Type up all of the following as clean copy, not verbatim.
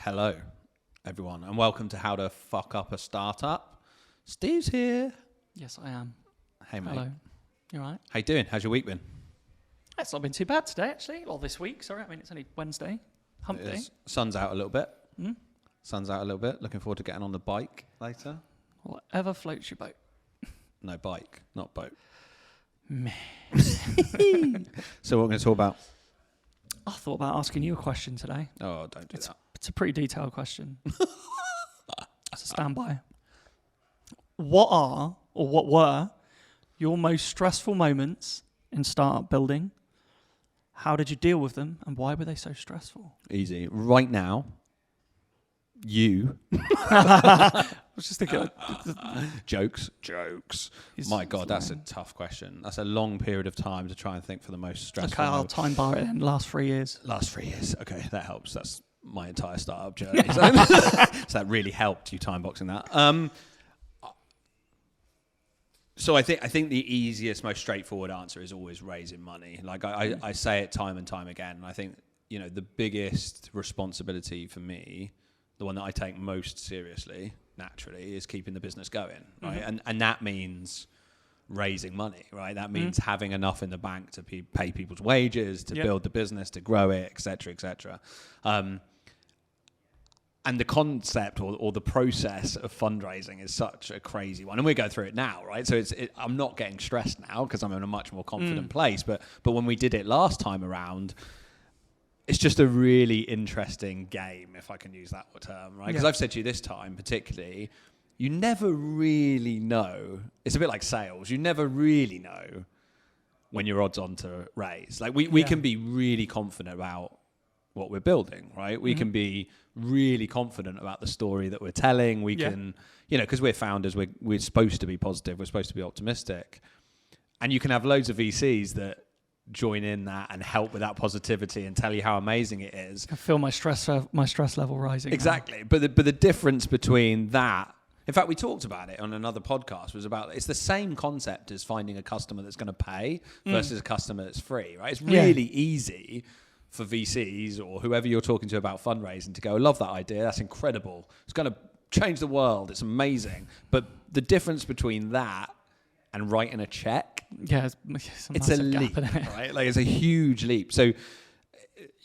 Hello, everyone, and welcome to How to Fuck Up a Startup. Steve's here. Yes, I am. Hey, mate. Hello. You all right? How you doing? How's your week been? It's not been too bad today, actually. Or this week, sorry. I mean, it's only Wednesday. Hump day. Sun's out a little bit. Hmm? Sun's out a little bit. Looking forward to getting on the bike later. Whatever floats your boat. No, bike, not boat. Meh. So what we're going to talk about? I thought about asking you a question today. Oh, don't do that. It's a pretty detailed question. So stand by. What were your most stressful moments in startup building? How did you deal with them, and why were they so stressful? Easy. Right now, you. I was just thinking. Jokes. My God, that's a lying. tough question. That's a long period of time to try and think for the most stressful. Okay, I'll moment. time bar it in the last 3 years. Last 3 years. Okay, that helps. That's my entire startup journey. So that really helped you time boxing that. So I think the easiest, most straightforward answer is always raising money. Like I say it time and time again. And I think, the biggest responsibility for me, the one that I take most seriously, naturally, is keeping the business going, right? Mm-hmm. And that means raising money, right? That means having enough in the bank to pay people's wages, to build the business, to grow it, et cetera, et cetera. And the concept or the process of fundraising is such a crazy one. And we go through it now, right? So I'm not getting stressed now because I'm in a much more confident place. But when we did it last time around, it's just a really interesting game, if I can use that term, right? Because I've said to you this time particularly, you never really know. It's a bit like sales. You never really know when your odds on to raise. Like we can be really confident about what we're building, right? We can be really confident about the story that we're telling. We can, because we're founders, we're supposed to be positive. We're supposed to be optimistic. And you can have loads of VCs that join in that and help with that positivity and tell you how amazing it is. I feel my stress level rising. Exactly. Now. But the difference between that, in fact, we talked about it on another podcast, was about it's the same concept as finding a customer that's going to pay versus a customer that's free, right? It's really easy for VCs or whoever you're talking to about fundraising to go, I love that idea. That's incredible. It's going to change the world. It's amazing. But the difference between that and writing a check, it's a leap, right? Like it's a huge leap. So,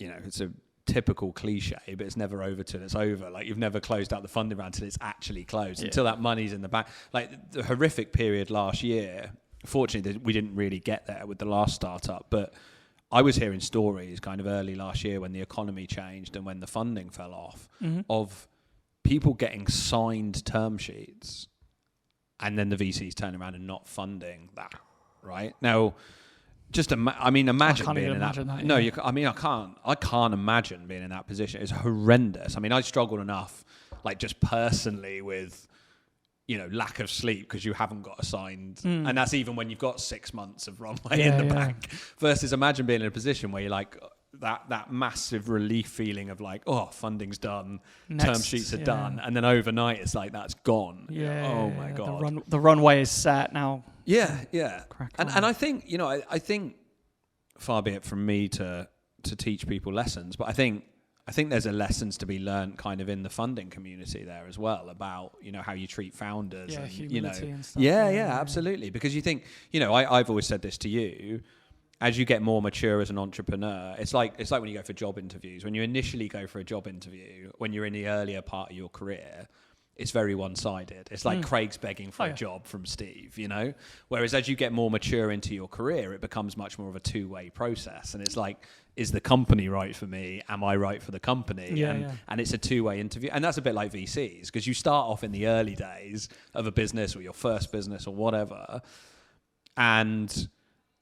it's a typical cliche, but it's never over till it's over. Like you've never closed out the funding round till it's actually closed, until that money's in the bank. Like the horrific period last year, fortunately, we didn't really get there with the last startup, but I was hearing stories kind of early last year when the economy changed and when the funding fell off of people getting signed term sheets and then the VCs turning around and not funding that, right? Now, just imagine being in that. No, I can't imagine being in that position. It's horrendous. I mean, I struggled enough, like just personally with, lack of sleep because you haven't got assigned. And that's even when you've got 6 months of runway in the bank. Versus imagine being in a position where you're like, that massive relief feeling of like, oh, funding's done, term sheets are done. And then overnight it's like, that's gone. Oh my God. The runway is set now. Yeah. And I think, I think far be it from me to teach people lessons, but I think there's a lessons to be learned kind of in the funding community there as well about, how you treat founders and, humility and stuff. Yeah, absolutely. Because you think, I've always said this to you, as you get more mature as an entrepreneur, it's like when you go for job interviews. When you initially go for a job interview, when you're in the earlier part of your career, it's very one-sided. It's like Craig's begging for a job from Steve, Whereas as you get more mature into your career, it becomes much more of a two-way process. And it's like, is the company right for me? Am I right for the company? And it's a two-way interview. And that's a bit like VCs, because you start off in the early days of a business or your first business or whatever, and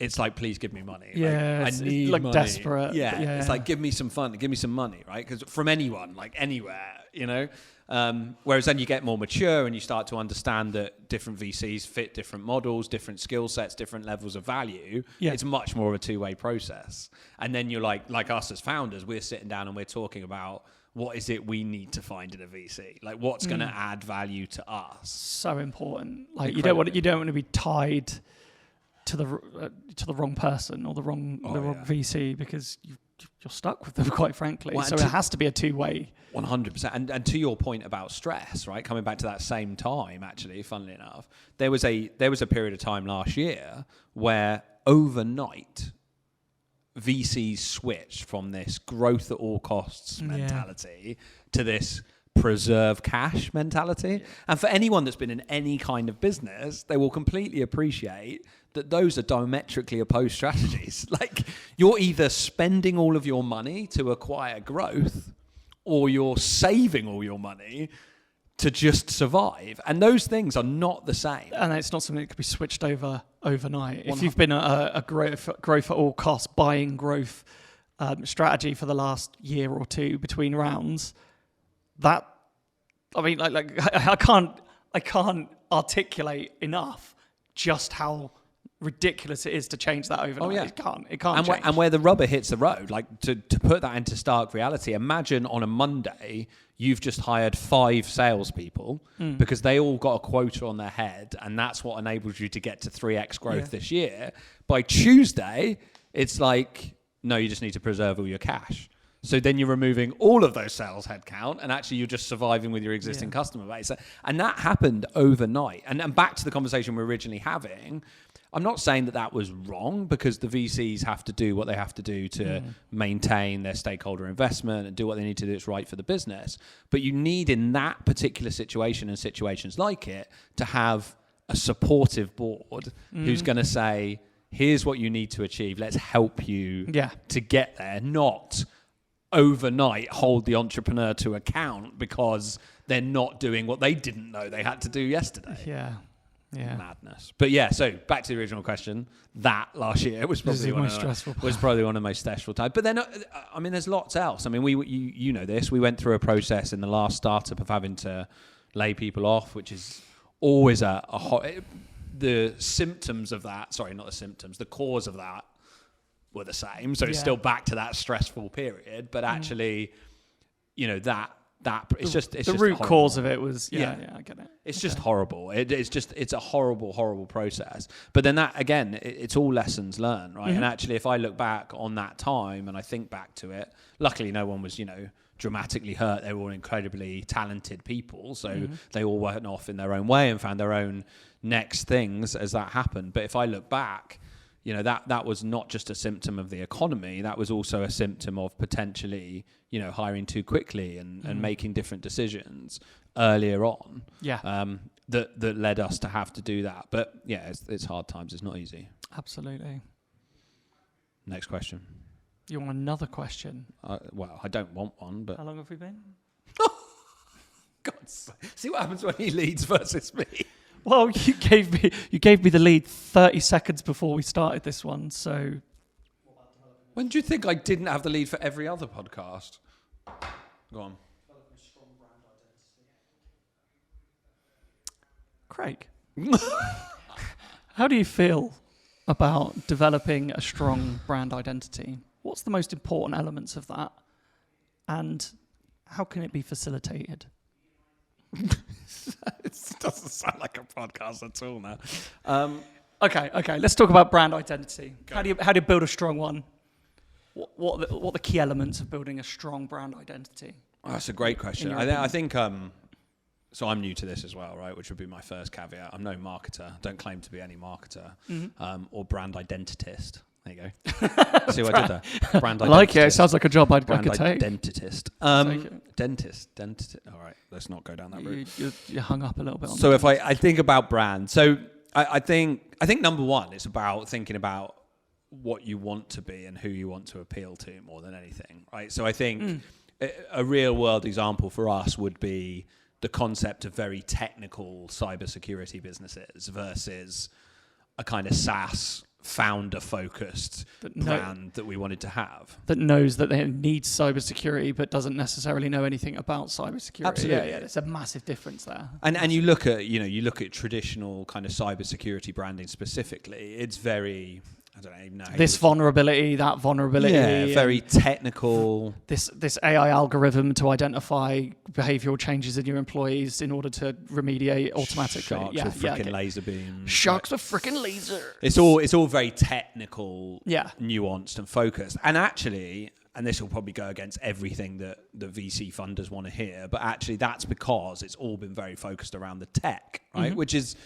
it's like, please give me money. I need money. Desperate. It's like, give me some fun, give me some money, right? Because from anyone, like anywhere, whereas then you get more mature and you start to understand that different VCs fit different models, different skill sets, different levels of value. It's much more of a two-way process. And then you're like us as founders, we're sitting down and we're talking about what is it we need to find in a VC? Like what's going to add value to us? So important. Like incredible. you don't want to be tied to the wrong person or the wrong VC because you're stuck with them, quite frankly. Well, so it has to be a two-way. 100%. And to your point about stress, right? Coming back to that same time, actually, funnily enough, there was a period of time last year where overnight VCs switched from this growth at all costs mentality to this preserve cash mentality. Yeah. And for anyone that's been in any kind of business, they will completely appreciate that those are diametrically opposed strategies. Like, you're either spending all of your money to acquire growth, or you're saving all your money to just survive. And those things are not the same. And it's not something that could be switched over overnight. If you've been a growth at all costs, buying growth strategy for the last year or two between rounds, that, I mean, like I can't articulate enough just how ridiculous it is to change that overnight. Oh, yeah. It can't change. And where the rubber hits the road, like to put that into stark reality, imagine on a Monday you've just hired 5 salespeople because they all got a quota on their head, and that's what enables you to get to 3x growth this year. By Tuesday, it's like, no, you just need to preserve all your cash. So then you're removing all of those sales headcount, and actually you're just surviving with your existing customer base. And that happened overnight. And back to the conversation we were originally having, I'm not saying that was wrong, because the VCs have to do what they have to do to maintain their stakeholder investment and do what they need to do that's right for the business. But you need, in that particular situation and situations like it, to have a supportive board who's going to say, here's what you need to achieve. Let's help you to get there, not overnight hold the entrepreneur to account because they're not doing what they didn't know they had to do yesterday. Yeah. Madness. But yeah, so back to the original question, that last year was probably one of the most stressful times. But then, I mean, there's lots else. I mean, you know this. We went through a process in the last startup of having to lay people off, which is always the symptoms of that. Sorry, not the symptoms. The cause of that were the same. So it's still back to that stressful period. But actually, you know, it's just the root cause of it was I get it. It's just horrible. It's a horrible process. But then that, again, it's all lessons learned, right? And actually, if I look back on that time and I think back to it, luckily no one was, dramatically hurt. They were all incredibly talented people, so they all went off in their own way and found their own next things as that happened. But if I look back, that was not just a symptom of the economy. That was also a symptom of potentially, hiring too quickly and making different decisions earlier on. Yeah. That led us to have to do that. But yeah, it's hard times. It's not easy. Absolutely. Next question. You want another question? Well, I don't want one, but... How long have we been? God, see what happens when he leads versus me. Well, you gave me the lead 30 seconds before we started this one, so... When do you think I didn't have the lead for every other podcast? Go on. Craig, how do you feel about developing a strong brand identity? What's the most important elements of that? And how can it be facilitated? It doesn't sound like a podcast at all now. Okay. Let's talk about brand identity. Okay. How do you build a strong one? What are the key elements of building a strong brand identity? Oh, that's a great question. I think. So I'm new to this as well, right? Which would be my first caveat. I'm no marketer. Don't claim to be any marketer or brand identitist. There you go. See what I did there? Brand identity. I like it. It sounds like a job I could take. Dentist. Dentist. All right, let's not go down that route. You hung up a little bit on so if I think about brand, so I think number one, it's about thinking about what you want to be and who you want to appeal to more than anything, right? So I think a real world example for us would be the concept of very technical cybersecurity businesses versus a kind of SaaS founder-focused brand that we wanted to have. That knows that they need cybersecurity but doesn't necessarily know anything about cybersecurity. Absolutely. Yeah, there's a massive difference there. And you look at traditional kind of cybersecurity branding specifically, it's very... I don't even know. This vulnerability, that vulnerability. Yeah, very technical. This AI algorithm to identify behavioural changes in your employees in order to remediate automatically. Sharks with freaking laser beams. Sharks with freaking laser. It's all very technical, nuanced and focused. And actually, and this will probably go against everything that the VC funders want to hear, but actually that's because it's all been very focused around the tech, right? Which is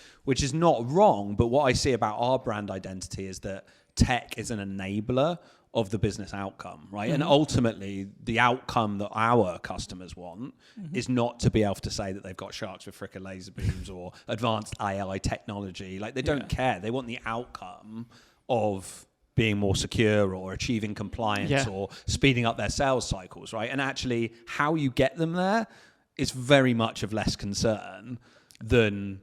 not wrong, but what I see about our brand identity is that tech is an enabler of the business outcome, right? And ultimately, the outcome that our customers want is not to be able to say that they've got sharks with fricka laser beams or advanced AI technology. Like, they don't care. They want the outcome of being more secure or achieving compliance or speeding up their sales cycles, right? And actually, how you get them there is very much of less concern than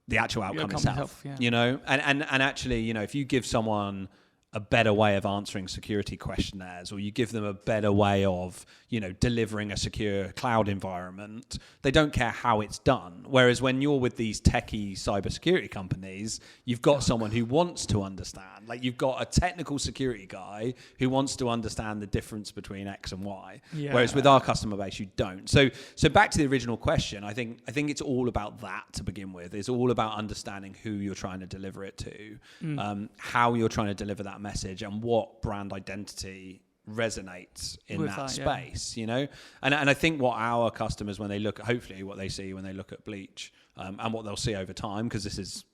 the actual outcome itself. You know, and actually, you know, if you give someone a better way of answering security questionnaires, or you give them a better way of, you know, delivering a secure cloud environment, they don't care how it's done. Whereas when you're with these techie cybersecurity companies, you've got someone who wants to understand. Like, you've got a technical security guy who wants to understand the difference between X and Y. Whereas with our customer base, you don't. So back to the original question, I think it's all about that to begin with. It's all about understanding who you're trying to deliver it to, how you're trying to deliver that message, and what brand identity resonates in with that space, you know? And I think what our customers, when they look at, hopefully what they see when they look at Bleach, and what they'll see over time, because this is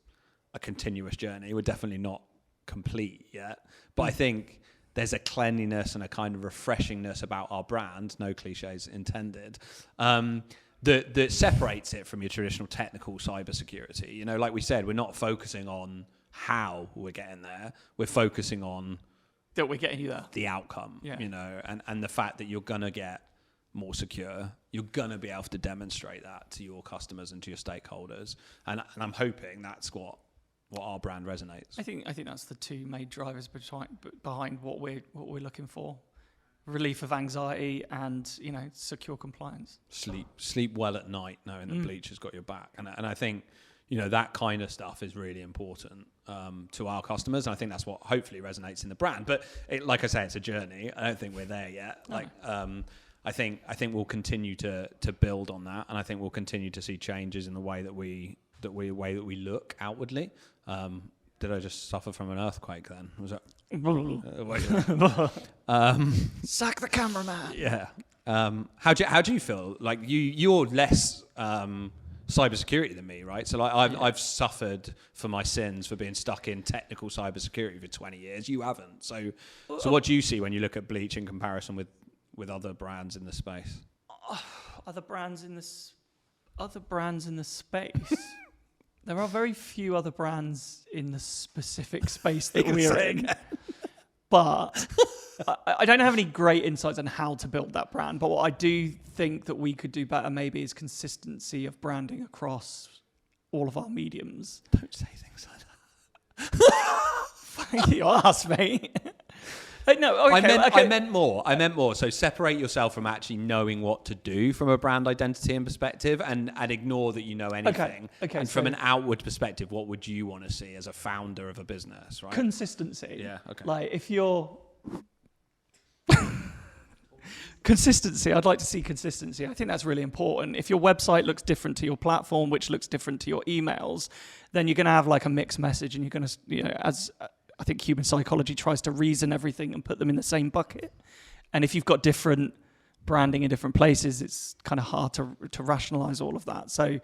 a continuous journey, we're definitely not complete yet, but I think there's a cleanliness and a kind of refreshingness about our brand, no cliches intended, that separates it from your traditional technical cybersecurity. You know, like we said, we're not focusing on how we're getting there, we're focusing on that we're getting you there, the outcome, you know, and the fact that you're gonna get more secure, you're gonna be able to demonstrate that to your customers and to your stakeholders, and I'm hoping that's what our brand resonates. I think that's the two main drivers behind what we're looking for: relief of anxiety and, you know, secure compliance. Sleep well at night, knowing that Bleach has got your back, and I think, you know, that kind of stuff is really important to our customers, and I think that's what hopefully resonates in the brand. But like I say, it's a journey. I don't think we're there yet. I think we'll continue to build on that, and I think we'll continue to see changes in the way that we look outwardly. Did I just suffer from an earthquake then? Was that? Sack the cameraman. Yeah. How do you feel? Like, you're less cybersecurity than me, right? So like I've suffered for my sins for being stuck in technical cybersecurity for 20 years. You haven't. So what do you see when you look at Bleach in comparison with other brands in the space? Other brands in the space. There are very few other brands in the specific space that we're in. But I don't have any great insights on how to build that brand. But what I do think that we could do better maybe is consistency of branding across all of our mediums. Don't say things like that. Thank you, asked me. No, okay, I meant more. So separate yourself from actually knowing what to do from a brand identity and perspective, and ignore that you know anything. Okay. And from an outward perspective, what would you want to see as a founder of a business, right? Consistency. Yeah, okay. Like, if you're... Consistency. I'd like to see consistency. I think that's really important. If your website looks different to your platform, which looks different to your emails, then you're going to have like a mixed message, and you're going to, you know, as I think human psychology tries to reason everything and put them in the same bucket. And if you've got different branding in different places, it's kind of hard to rationalize all of that. So,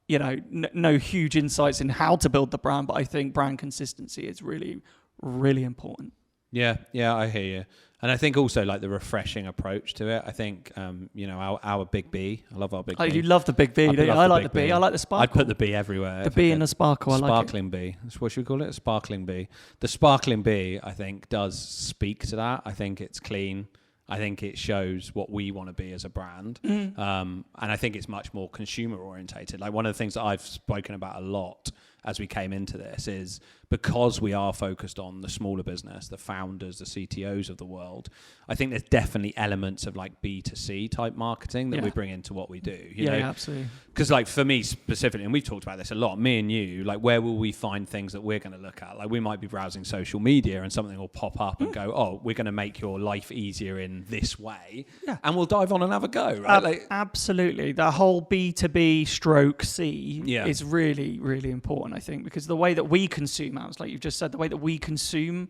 you know, no huge insights in how to build the brand, but I think brand consistency is really, really important. Yeah, I hear you. And I think also like the refreshing approach to it. I think, you know, our Big B. I love our Big B. You love the Big B, don't you? I like the B. I like the sparkle. I'd put the B everywhere. The B and the sparkle, I like it. Sparkling B. What should we call it? A sparkling B. The sparkling B, I think, does speak to that. I think it's clean. I think it shows what we want to be as a brand. And I think it's much more consumer orientated. Like, one of the things that I've spoken about a lot as we came into this is, because we are focused on the smaller business, the founders, the CTOs of the world, I think there's definitely elements of like B2C type marketing that we bring into what we do. You know? Absolutely. Because like for me specifically, and we've talked about this a lot, me and you, like, where will we find things that we're going to look at? Like, we might be browsing social media and something will pop up and go, oh, we're going to make your life easier in this way. Yeah. And we'll dive on and have a go, right? Absolutely. That whole B2B stroke C is really, really important, I think, because the way that we consume apps, like you've just said, the way that we consume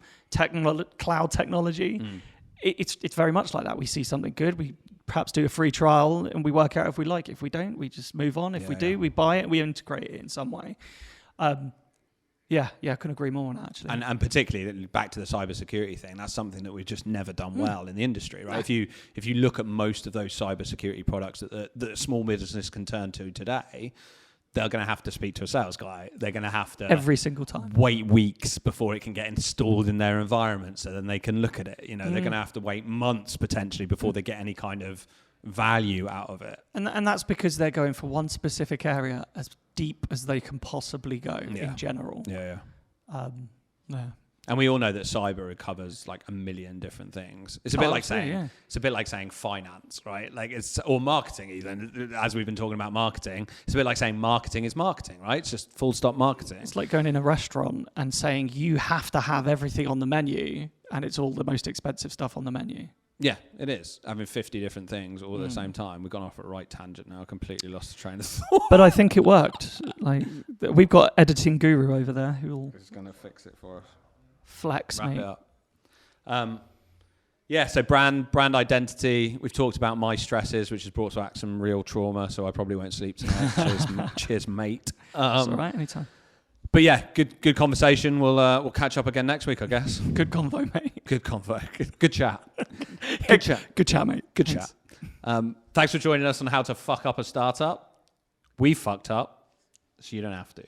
cloud technology it's very much like that. We see something good, we perhaps do a free trial, and we work out if we like it. If we don't, we just move on. If we do, we buy it, we integrate it in some way. I couldn't agree more on that, actually. And particularly back to the cybersecurity thing, that's something that we've just never done well in the industry, right? No. If you look at most of those cybersecurity products that small business can turn to today, they're going to have to speak to a sales guy. They're going to have to every single time wait weeks before it can get installed in their environment, so then they can look at it. They're going to have to wait months potentially before they get any kind of value out of it. And that's because they're going for one specific area as deep as they can possibly go in general. Yeah. Yeah. And we all know that cyber covers like a million different things. It's a bit like saying it's a bit like saying finance, right? Like or marketing even. As we've been talking about marketing, it's a bit like saying marketing is marketing, right? It's just full stop marketing. It's like going in a restaurant and saying you have to have everything on the menu, and it's all the most expensive stuff on the menu. Yeah, it is. Having 50 different things all at the same time. We've gone off at a right tangent now. I completely lost the train of thought. But I think it worked. Like, we've got editing guru over there who will He's going to fix it for us. Flex, Wrap mate. it up. So brand identity. We've talked about my stresses, which has brought back some real trauma, so I probably won't sleep tonight. Cheers, mate. That's all right, anytime. But yeah, good conversation. We'll catch up again next week, I guess. Good convo, mate. Good convo. Good chat. Good chat, mate. Good chat. Thanks for joining us on how to fuck up a startup. We fucked up, so you don't have to.